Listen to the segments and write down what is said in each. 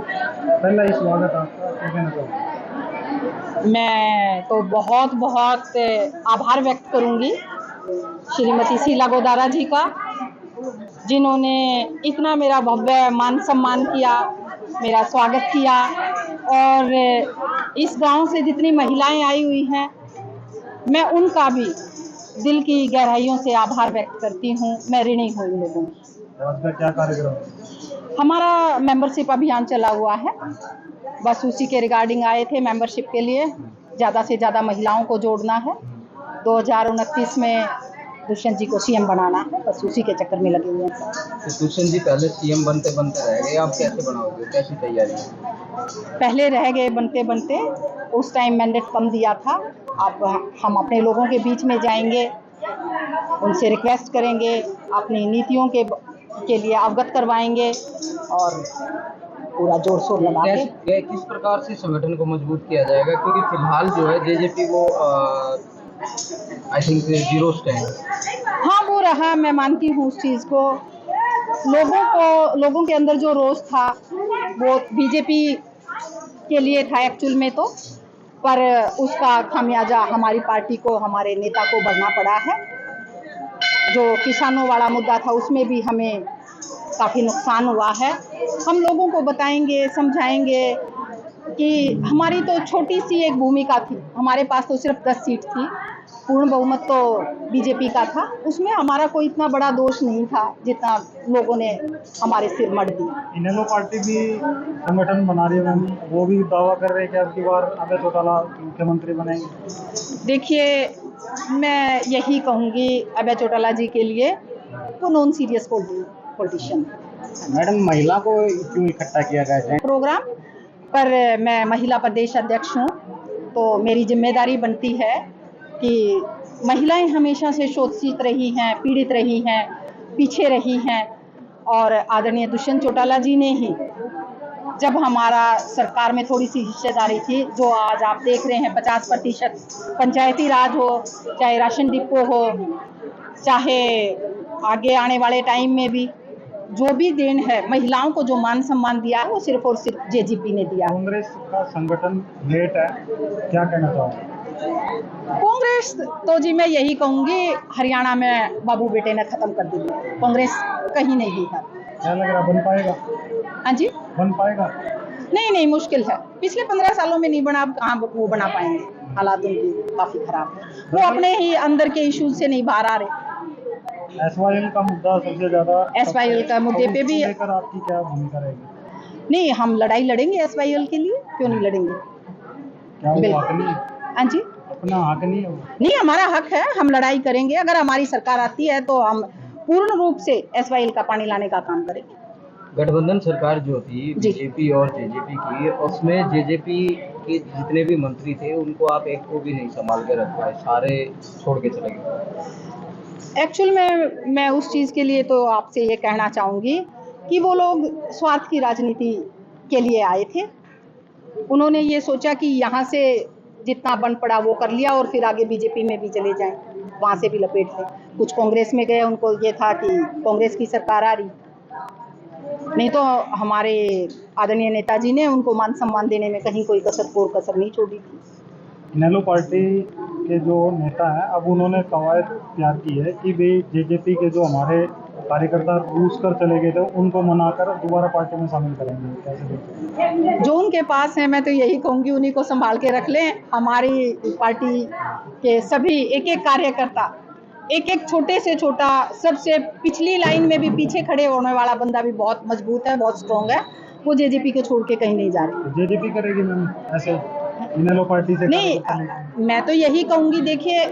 पहला ही स्वागत आपका, क्या कहना चाहोगे? मैं तो बहुत बहुत आभार व्यक्त करूंगी श्रीमती शीला गोदारा जी का, जिन्होंने इतना मेरा भव्य मान सम्मान किया, मेरा स्वागत किया। और इस गांव से जितनी महिलाएं आई हुई हैं, मैं उनका भी दिल की गहराइयों से आभार व्यक्त करती हूँ। मैं ऋणी हूँ इन लोगों की। आज का क्या कार्यक्रम है? हमारा मेंबरशिप अभियान चला हुआ है, बस उसी के रिगार्डिंग आए थे मेंबरशिप के लिए। ज़्यादा से ज़्यादा महिलाओं को जोड़ना है। 2029 में दुष्यंत जी को सीएम बनाना है, बस उसी के चक्कर में लगे हुए हैं। तो दुष्यंत जी पहले सीएम बनते बनते रह गए, आप कैसे बनाओगे, कैसी तैयारी है? पहले रह गए बनते बनते, उस टाइम मैंडेट कम दिया था। अब हम अपने लोगों के बीच में जाएंगे, उनसे रिक्वेस्ट करेंगे, अपनी नीतियों के लिए अवगत करवाएंगे और पूरा जोर शोर लगा के किस प्रकार से संगठन को मजबूत किया जाएगा, क्योंकि फिलहाल जो है जेजेपी वो आई थिंक जीरो स्टैंड। हाँ, वो रहा, मैं मानती हूँ उस चीज़ को। लोगों के अंदर जो रोष था वो बीजेपी के लिए था एक्चुअल में तो, पर उसका खामियाजा हमारी पार्टी को, हमारे नेता को भरना पड़ा है। जो किसानों वाला मुद्दा था उसमें भी हमें काफ़ी नुकसान हुआ है। हम लोगों को बताएंगे, समझाएंगे कि हमारी तो छोटी सी एक भूमिका थी, हमारे पास तो सिर्फ 10 सीट थी, पूर्ण बहुमत तो बीजेपी का था, उसमें हमारा कोई इतना बड़ा दोष नहीं था जितना लोगों ने हमारे सिर मढ़ दी। इनेलो पार्टी भी संगठन बना रही है मैम, वो भी दावा कर रहे हैं कि अब की बार अभय चौटाला मुख्यमंत्री बनेंगे। देखिए, मैं यही कहूँगी अभय चौटाला जी के लिए, तो नॉन सीरियस पॉलिटिशियन। मैडम, महिला को क्यों इकट्ठा किया गया है प्रोग्राम पर? मैं महिला प्रदेश अध्यक्ष हूँ, तो मेरी जिम्मेदारी बनती है कि महिलाएं हमेशा से शोषित रही हैं, पीड़ित रही हैं, पीछे रही हैं। और आदरणीय दुष्यंत चौटाला जी ने ही, जब हमारा सरकार में थोड़ी सी हिस्सेदारी थी, जो आज आप देख रहे हैं 50% पंचायती राज हो, चाहे राशन डिपो हो, चाहे आगे आने वाले टाइम में भी जो भी देन है, महिलाओं को जो मान सम्मान दिया है वो सिर्फ और सिर्फ जेजेपी ने दिया। कांग्रेस का संगठन लेट है, क्या कहना चाहोगे? कांग्रेस तो जी मैं यही कहूँगी, हरियाणा में बाबू बेटे ने खत्म कर दी, कांग्रेस कहीं नहीं है। क्या लग रहा, बन पाएगा? हाँ जी, बन पाएगा? नहीं, मुश्किल है। पिछले 15 सालों में नहीं बना, अब कहाँ वो बना पाएंगे? हालात उनकी काफी खराब है, वो अपने ही अंदर के इश्यूज से नहीं बाहर आ रहे। एसवाईएल का मुद्दा सबसे ज्यादा, एसवाईएल का मुद्दे पे भी लेकर आपकी क्या भूमिका रहेगी? नहीं, हम लड़ाई लड़ेंगे एसवाईएल के लिए, क्यों नहीं लड़ेंगे? क्या वो हक नहीं? हाँ जी, अपना हक नहीं है? नहीं, हमारा हक है, हम लड़ाई करेंगे। अगर हमारी सरकार आती है तो हम पूर्ण रूप से एसवाईएल का पानी लाने का काम करेंगे। गठबंधन सरकार जो थी बीजेपी और जेजेपी की, उसमें जेजेपी के जितने भी मंत्री थे उनको आप एक को भी नहीं संभाल के रख पाए, सारे छोड़ के चले गए। एक्चुअल में मैं उस चीज़ के लिए तो आपसे ये कहना चाहूँगी कि वो लोग स्वार्थ की राजनीति के लिए आए थे। उन्होंने ये सोचा कि यहाँ से जितना बन पड़ा वो कर लिया और फिर आगे बीजेपी में भी चले जाएं, वहाँ से भी लपेट लें। कुछ कांग्रेस में गए, उनको ये था कि कांग्रेस की सरकार आ रही, नहीं तो हमारे आदरणीय नेताजी ने उनको मान सम्मान देने में कहीं कोई कसर नहीं छोड़ी थी। इनेलो पार्टी के जो नेता हैं, अब उन्होंने कवायद तैयार की है कि भाई जेजेपी के जो हमारे कार्यकर्ता रूस कर चले गए थे उनको मनाकर दोबारा पार्टी में शामिल करेंगे। कैसे देखते हैं? जो उनके पास है, मैं तो यही कहूँगी उन्हीं को संभाल के रख लें। हमारी पार्टी के सभी एक कार्यकर्ता, एक छोटे से छोटा, सबसे पिछली लाइन में भी पीछे खड़े होने वाला बंदा भी बहुत मजबूत है, बहुत स्ट्रॉन्ग है। वो जेजेपी के छोड़ के कहीं नहीं जा रही। जेजेपी करेगी मैम ऐसे इनेलो पार्टी से? नहीं, मैं तो यही कहूँगी, देखिए,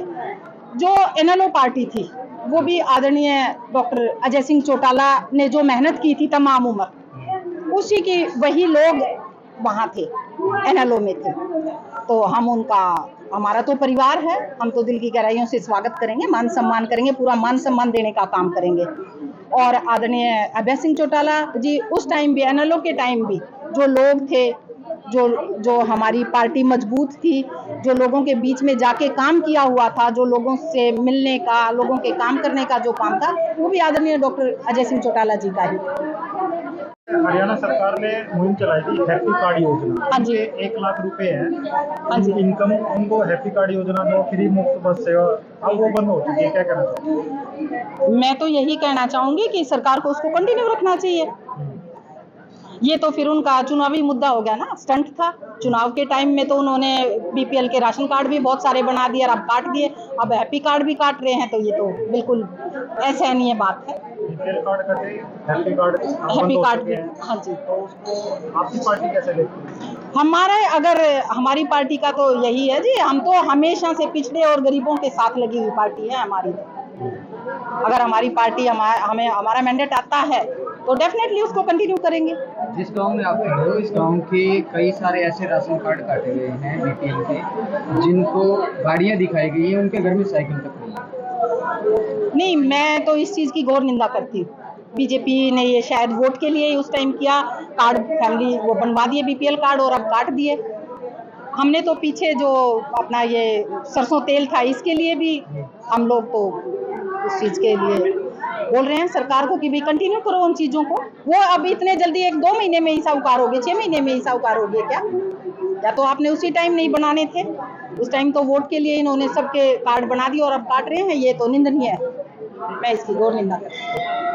जो इनेलो पार्टी थी वो भी आदरणीय डॉक्टर अजय सिंह चौटाला ने जो मेहनत की थी तमाम उम्र, उसी की वही लोग वहाँ थे, इनेलो में थे। तो हम उनका, हमारा तो परिवार है, हम तो दिल की गहराइयों से स्वागत करेंगे, मान सम्मान करेंगे, पूरा मान सम्मान देने का काम करेंगे। और आदरणीय अभय सिंह चौटाला जी उस टाइम भी, इनेलो के टाइम भी, जो लोग थे, जो हमारी पार्टी मजबूत थी, जो लोगों के बीच में जाके काम किया हुआ था, जो लोगों से मिलने का, लोगों के काम करने का जो काम था, वो भी आदरणीय डॉक्टर अजय सिंह चौटाला जी का ही। हरियाणा सरकार ने मुहिम चलाई थी हैप्पी कार्ड योजना। हाँ जी। ये 1 लाख रुपए है हाँ जी। इनकम, उनको हैप्पी कार्ड योजना दो, फ्री मुफ्त बस सेवा, अब वो बंद हो चुकी है, क्या कहना चाहोगे? मैं तो यही कहना चाहूंगी कि सरकार को उसको कंटिन्यू रखना चाहिए। ये तो फिर उनका चुनावी मुद्दा हो गया ना, स्टंट था। चुनाव के टाइम में तो उन्होंने बीपीएल के राशन कार्ड भी बहुत सारे बना दिए और अब काट दिए, अब हैप्पी कार्ड भी काट रहे हैं, तो ये तो बिल्कुल असहनीय बात है। बीपीएल कार्ड कटे, हैप्पी कार्ड बंद हैप्पी हो कार्ड चुके भी, हैं, हाँ जी। तो उसको आपकी पार्टी कैसे देखती है? हमारी पार्टी का तो यही है जी, हम तो हमेशा से पिछड़े और गरीबों के साथ लगी हुई पार्टी है हमारी। अगर हमारी पार्टी हमें हमारा मैंडेट आता है तो डेफिनेटली उसको कंटिन्यू करेंगे। जिस गांव में आप खड़े हो, इस गांव के कई सारे ऐसे राशन कार्ड काटे गए हैं बीपीएल के, जिनको गाड़ियां दिखाई गई हैं, उनके घर में साइकिल तक नहीं है। नहीं, मैं तो इस चीज की घोर निंदा करती हूँ। बीजेपी ने ये शायद वोट के लिए उस टाइम किया, कार्ड फैमिली वो बनवा दिए बीपीएल कार्ड और अब काट दिए। हमने तो पीछे जो अपना ये सरसों तेल था, इसके लिए भी हम लोग तो उस चीज के लिए बोल रहे हैं सरकार को कि भी कंटिन्यू करो उन चीजों को। वो अब इतने जल्दी 1-2 महीने में ही साहूकार हो गए, 6 महीने में ही साहूकार हो गए क्या? या तो आपने उसी टाइम नहीं बनाने थे? उस टाइम तो वोट के लिए इन्होंने सबके कार्ड बना दिए और अब काट रहे हैं, ये तो निंदनीय है। मैं इसकी घोर निंदा करती हूँ।